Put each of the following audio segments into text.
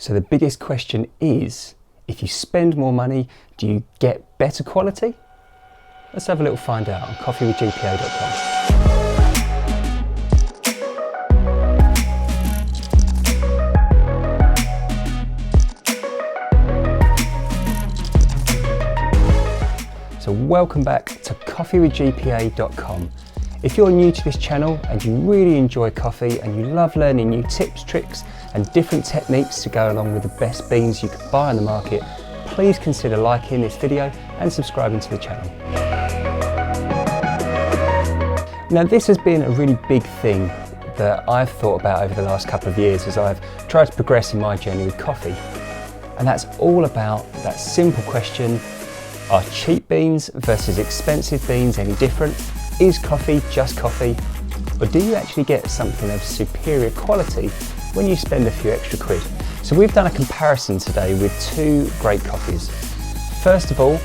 So the biggest question is, if you spend more money, do you get better quality? Let's have a little find out on coffeewithgpa.com. So welcome back to coffeewithgpa.com. If you're new to this channel and you really enjoy coffee and you love learning new tips, tricks and different techniques to go along with the best beans you can buy on the market, please consider liking this video and subscribing to the channel. Now this has been a really big thing that I've thought about over the last couple of years as I've tried to progress in my journey with coffee. And that's all about that simple question: are cheap beans versus expensive beans any different? Is coffee just coffee? Or do you actually get something of superior quality when you spend a few extra quid? So we've done a comparison today with two great coffees. First of all,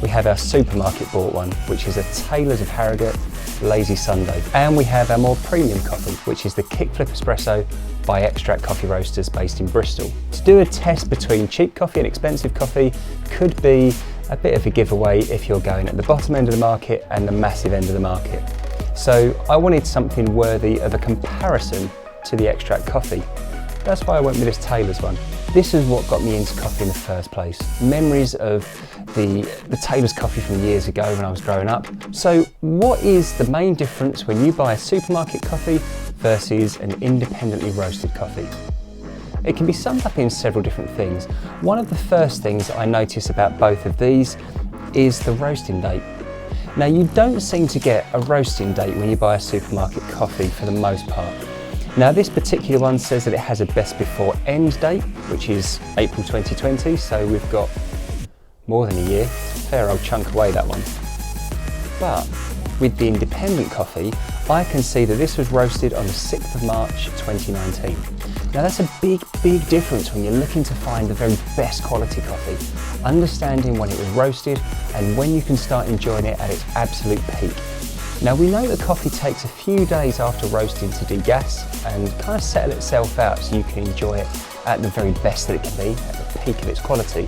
we have our supermarket bought one, which is a Taylor's of Harrogate Lazy Sunday. And we have our more premium coffee, which is the Kickflip Espresso by Extract Coffee Roasters based in Bristol. To do a test between cheap coffee and expensive coffee could be a bit of a giveaway if you're going at the bottom end of the market and the massive end of the market. So I wanted something worthy of a comparison to the Extract coffee. That's why I went with this Taylor's one. This is what got me into coffee in the first place. Memories of the Taylor's coffee from years ago when I was growing up. So what is the main difference when you buy a supermarket coffee versus an independently roasted coffee? It can be summed up in several different things. One of the first things I notice about both of these is the roasting date. Now you don't seem to get a roasting date when you buy a supermarket coffee for the most part. Now this particular one says that it has a best before end date, which is April 2020, so we've got more than a year. It's a fair old chunk away, that one. But with the independent coffee, I can see that this was roasted on the 6th of March 2019. Now that's a big difference when you're looking to find the very best quality coffee. Understanding when it was roasted and when you can start enjoying it at its absolute peak. Now we know that coffee takes a few days after roasting to degas and kind of settle itself out so you can enjoy it at the very best that it can be, at the peak of its quality.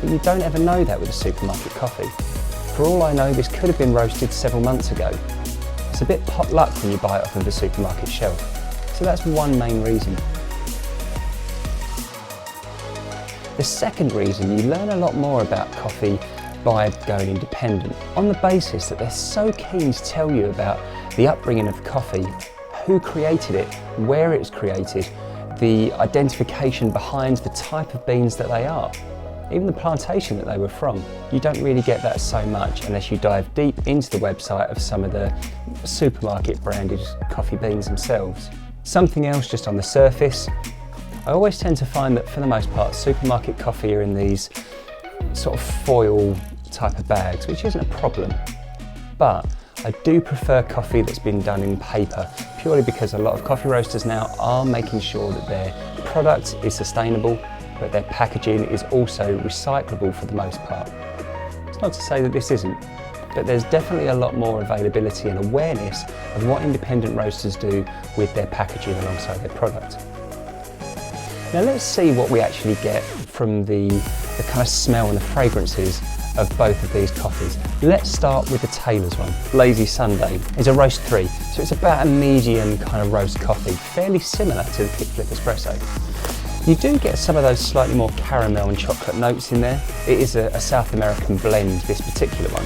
But you don't ever know that with a supermarket coffee. For all I know, this could have been roasted several months ago. It's a bit pot luck when you buy it off of the supermarket shelf. So that's one main reason. The second reason, you learn a lot more about coffee by going independent, on the basis that they're so keen to tell you about the upbringing of coffee, who created it, where it's created, the identification behind the type of beans that they are, even the plantation that they were from. You don't really get that so much unless you dive deep into the website of some of the supermarket branded coffee beans themselves. Something else just on the surface, I always tend to find that for the most part supermarket coffee are in these sort of foil type of bags, which isn't a problem, but I do prefer coffee that's been done in paper, purely because a lot of coffee roasters now are making sure that their product is sustainable, but their packaging is also recyclable for the most part. It's not to say that this isn't, but there's definitely a lot more availability and awareness of what independent roasters do with their packaging alongside their product. Now let's see what we actually get from the kind of smell and the fragrances of both of these coffees. Let's start with the Taylor's one. Lazy Sunday is a roast 3, so it's about a medium kind of roast coffee, fairly similar to the Kickflip Espresso. You do get some of those slightly more caramel and chocolate notes in there. It is a South American blend, this particular one.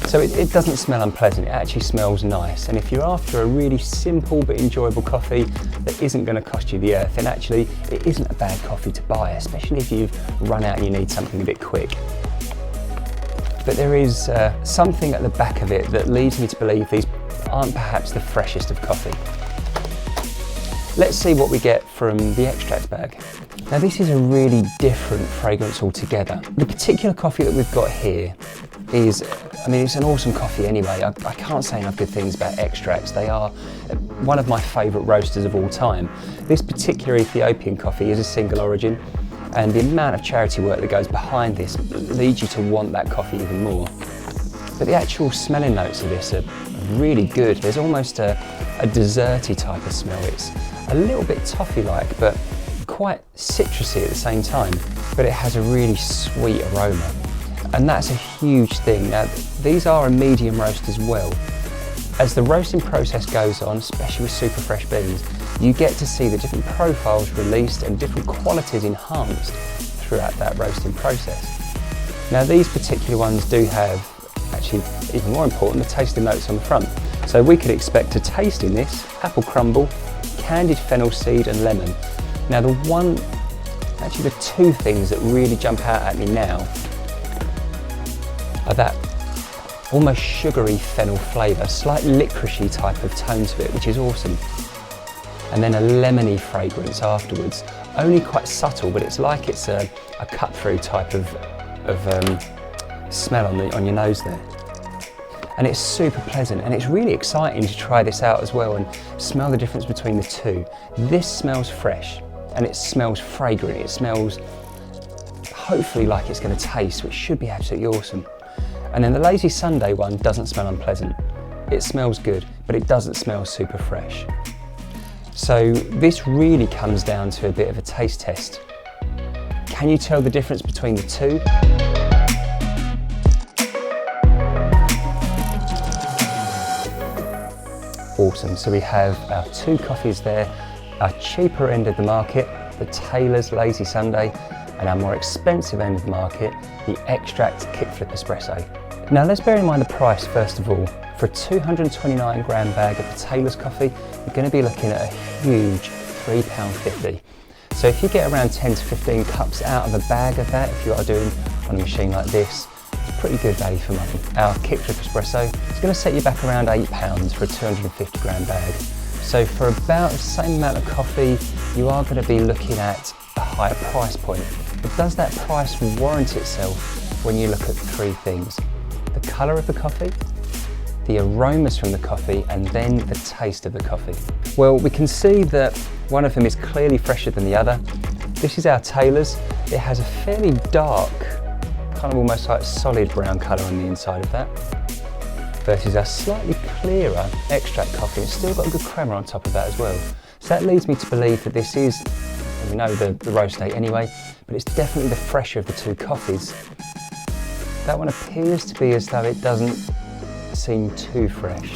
So it doesn't smell unpleasant, it actually smells nice. And if you're after a really simple but enjoyable coffee that isn't going to cost you the earth, then actually it isn't a bad coffee to buy, especially if you've run out and you need something a bit quick. But there is something at the back of it that leads me to believe these aren't perhaps the freshest of coffee. Let's see what we get from the extract bag. Now this is a really different fragrance altogether. The particular coffee that we've got here is, it's an awesome coffee anyway. I can't say enough good things about extracts. They are one of my favourite roasters of all time. This particular Ethiopian coffee is a single origin, and the amount of charity work that goes behind this leads you to want that coffee even more. But the actual smelling notes of this are really good. There's almost a desserty type of smell. It's a little bit toffee-like, but quite citrusy at the same time, but it has a really sweet aroma. And that's a huge thing. Now, these are a medium roast as well. As the roasting process goes on, especially with super fresh beans, you get to see the different profiles released and different qualities enhanced throughout that roasting process. Now, these particular ones do have, actually even more important, the tasting notes on the front. So we could expect to taste in this apple crumble, candied fennel seed and lemon. Now the two things that really jump out at me now are that almost sugary fennel flavour, slight licoricey type of tone to it, which is awesome. And then a lemony fragrance afterwards, only quite subtle, but it's like it's a cut through type of smell on your nose there. And it's super pleasant, and it's really exciting to try this out as well and smell the difference between the two. This smells fresh and it smells fragrant. It smells hopefully like it's going to taste, which should be absolutely awesome. And then the Lazy Sunday one doesn't smell unpleasant. It smells good, but it doesn't smell super fresh. So this really comes down to a bit of a taste test. Can you tell the difference between the two? Awesome, so we have our two coffees there, our cheaper end of the market, the Taylor's Lazy Sunday, and our more expensive end of the market, the Extract Kickflip Espresso. Now let's bear in mind the price first of all. For a 229 gram bag of the Taylor's coffee, you're going to be looking at a huge £3.50. So if you get around 10 to 15 cups out of a bag of that, if you are doing on a machine like this, it's pretty good value for money. Our Kickflip Espresso is going to set you back around £8 for a 250 gram bag. So for about the same amount of coffee, you are going to be looking at a higher price point. But does that price warrant itself when you look at three things? The colour of the coffee, the aromas from the coffee, and then the taste of the coffee. Well, we can see that one of them is clearly fresher than the other. This is our Taylor's. It has a fairly dark, kind of almost like solid brown colour on the inside of that, versus our slightly clearer Extract coffee. It's still got a good crema on top of that as well. So that leads me to believe that this is, and we know the roast date anyway, but it's definitely the fresher of the two coffees. That one appears to be as though it doesn't seem too fresh,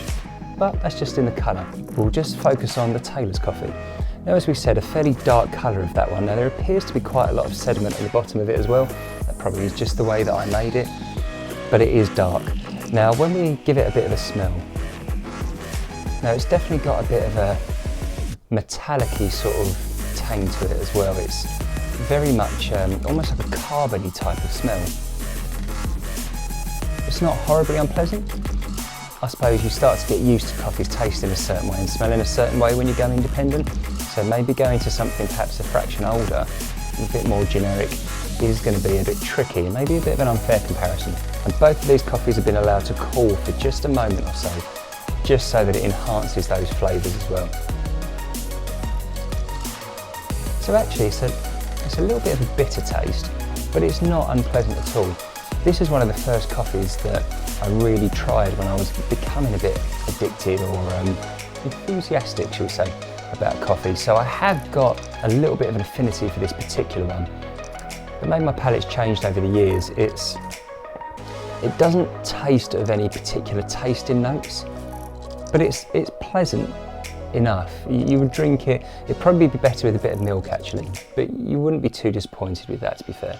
but that's just in the colour. We'll just focus on the Taylor's coffee. Now, as we said, a fairly dark colour of that one. Now, there appears to be quite a lot of sediment at the bottom of it as well. That probably is just the way that I made it, but it is dark. Now, when we give it a bit of a smell, now it's definitely got a bit of a metallic-y sort of tang to it as well. It's very much almost like a carbony type of smell. It's not horribly unpleasant. I suppose you start to get used to coffees tasting a certain way and smelling a certain way when you go independent. So maybe going to something perhaps a fraction older, a bit more generic, is going to be a bit tricky and maybe a bit of an unfair comparison. And both of these coffees have been allowed to cool for just a moment or so, just so that it enhances those flavours as well. So actually it's a little bit of a bitter taste, but it's not unpleasant at all. This is one of the first coffees that I really tried when I was becoming a bit addicted or enthusiastic, shall we say, about coffee. So I have got a little bit of an affinity for this particular one. But maybe my palate's changed over the years. It doesn't taste of any particular tasting notes, but it's pleasant enough. You would drink it, it'd probably be better with a bit of milk actually, but you wouldn't be too disappointed with that, to be fair.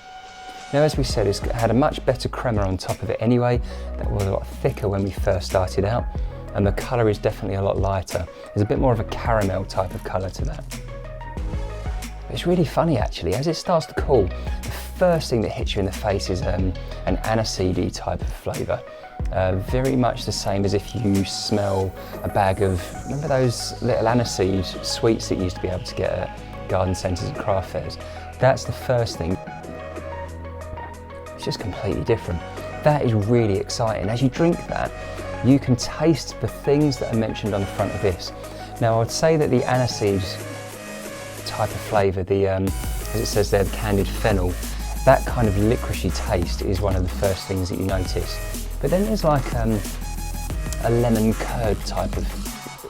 Now, as we said, it's had a much better crema on top of it anyway. That was a lot thicker when we first started out, and the colour is definitely a lot lighter. There's a bit more of a caramel type of colour to that. But it's really funny actually, as it starts to cool, the first thing that hits you in the face is an aniseedy type of flavour. Very much the same as if you smell a bag of, remember those little aniseed sweets that you used to be able to get at garden centres and craft fairs? That's the first thing. It's just completely different. That is really exciting. As you drink that, you can taste the things that are mentioned on the front of this. Now, I would say that the aniseed type of flavour, as it says there, the candied fennel, that kind of licoricey taste is one of the first things that you notice. But then there's like a lemon curd type of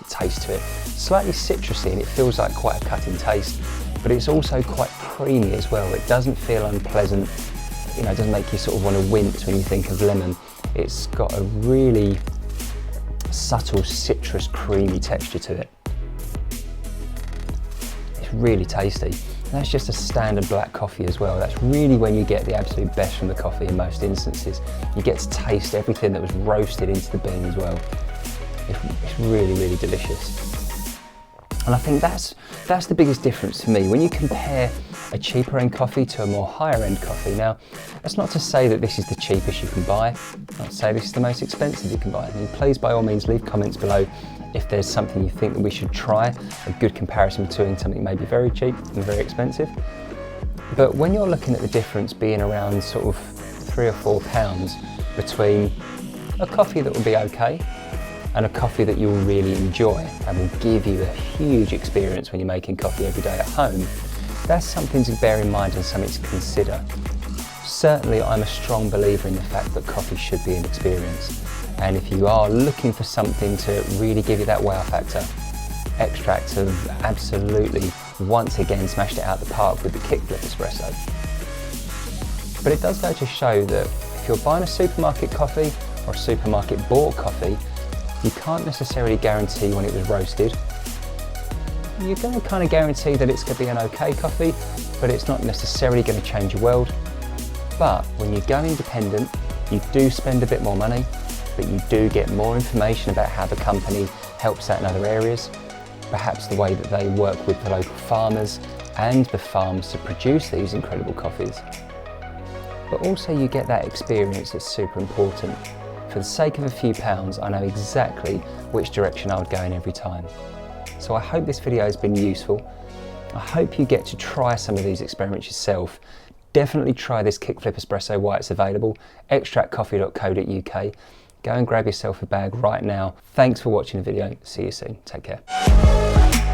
taste to it. Slightly citrusy, and it feels like quite a cutting taste. but it's also quite creamy as well. It doesn't feel unpleasant, you know, it doesn't make you sort of want to wince when you think of lemon. It's got a really subtle citrus creamy texture to it. It's really tasty. And that's just a standard black coffee as well. That's really when you get the absolute best from the coffee in most instances. You get to taste everything that was roasted into the bean as well. It's really, really delicious. And I think that's the biggest difference for me. When you compare a cheaper end coffee to a more higher end coffee, now that's not to say that this is the cheapest you can buy, not to say this is the most expensive you can buy. I mean, please by all means leave comments below if there's something you think that we should try, a good comparison between something maybe very cheap and very expensive. But when you're looking at the difference being around sort of £3 or £4 between a coffee that will be okay and a coffee that you'll really enjoy and will give you a huge experience when you're making coffee every day at home, that's something to bear in mind and something to consider. Certainly I'm a strong believer in the fact that coffee should be an experience, and if you are looking for something to really give you that wow factor, Extract have absolutely once again smashed it out the park with the Kickflip Espresso. But it does go to show that if you're buying a supermarket coffee or a supermarket bought coffee, you can't necessarily guarantee when it was roasted. You're going to kind of guarantee that it's going to be an okay coffee, but it's not necessarily going to change your world. But when you go independent, you do spend a bit more money, but you do get more information about how the company helps out in other areas, perhaps the way that they work with the local farmers and the farms to produce these incredible coffees. But also you get that experience that's super important. For the sake of a few pounds, I know exactly which direction I would go in every time. So I hope this video has been useful. I hope you get to try some of these experiments yourself. Definitely try this Kickflip Espresso while it's available, extractcoffee.co.uk. Go and grab yourself a bag right now. Thanks for watching the video. See you soon. Take care.